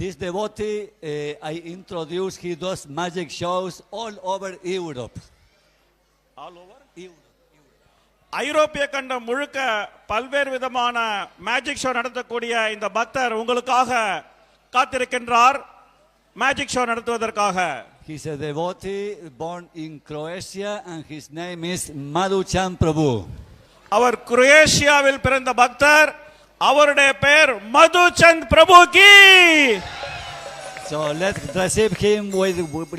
This devotee, I introduced, he does magic shows all over Europe. All over? Europe. ஐரோப்பிய கண்டம் முழுக்க பல்வேறு விதமான மேஜிக் ஷோ நடத்தக்கூடிய இந்த பக்தர் உங்களுக்காக காத்திருக்கின்றார் மேஜிக் ஷோ நடத்துவதற்காக. He's a devotee born in Croatia and his name is Madhuchand Prabhu. அவர் குரோயேஷியாவில் பிறந்த பக்தர், அவருடைய பெயர் மதுச்சந்த் பிரபு கி. So let's receive him with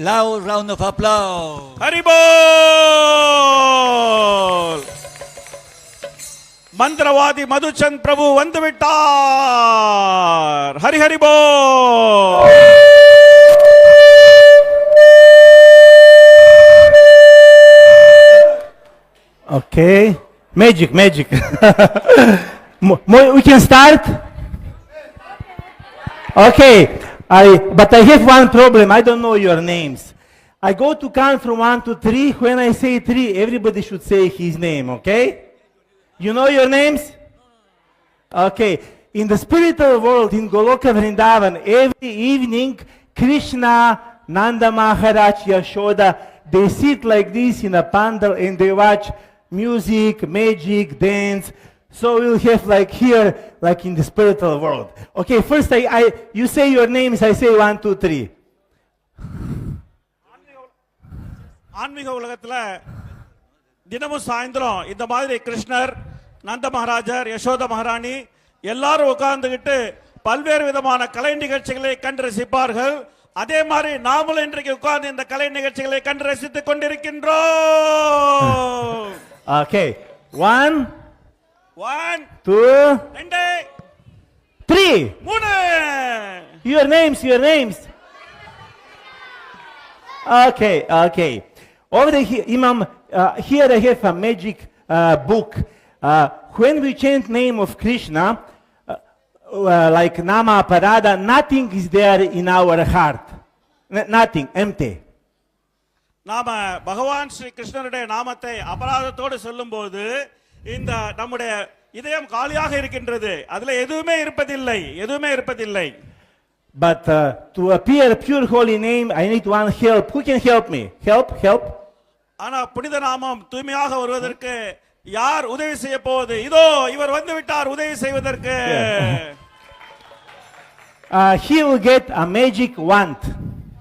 loud round of applause. Haribol. மந்திரவாதி மதுச்சந்த் பிரபு வந்துவிட்டார். Hari Haribol. Okay, magic. We can start. Okay, but I have one problem. I don't know your names. I go to count from 1 to 3. When I say 3, everybody should say his name. Okay? You know your names? Okay. In the spiritual world, in Goloka Vrindavan, every evening, Krishna, Nanda Maharaj, Yashoda, they sit like this in a pandal and they watch music, magic, dance. So we'll have like here, like in the spiritual world. Okay, first you say your names, I say 1, 2, 3. ஆன்மீக உலகத்துல தினமும் சாயந்தரம் இந்த மாதிரி கிருஷ்ணர், நந்த மகாராஜர், யசோத மகாராணி எல்லாரும் உட்கார்ந்துகிட்டு பல்வேறு விதமான கலை நிகழ்ச்சிகளை கண்டு ரசிப்பார்கள். அதே மாதிரி நாமளும் இன்றைக்கு உட்கார்ந்து இந்த கலை நிகழ்ச்சிகளை கண்டு ரசித்துக் கொண்டிருக்கின்றோம். Okay, 1, 2, 3. Your names. Okay. Over here, Imam, here I have a magic book. When we chant name of Krishna, like Nama Parada, nothing is there in our heart. Nothing, empty. நாம பகவான் ஸ்ரீ கிருஷ்ணருடைய நாமத்தை அபராதத்தோடு சொல்லும்போது இந்த நம்முடைய இதயம் காலியாக இருக்கின்றது. அதுல எதுவுமே இருப்பதில்லை. But to appear pure holy name, I need one help. Who can help me? Help. ஆனா புனித நாமம் தூய்மையாக வருவதற்கு யார் உதவி செய்ய போவது? இதோ இவர் வந்து விட்டார் உதவி செய்வதற்கு. He will get a magic wand.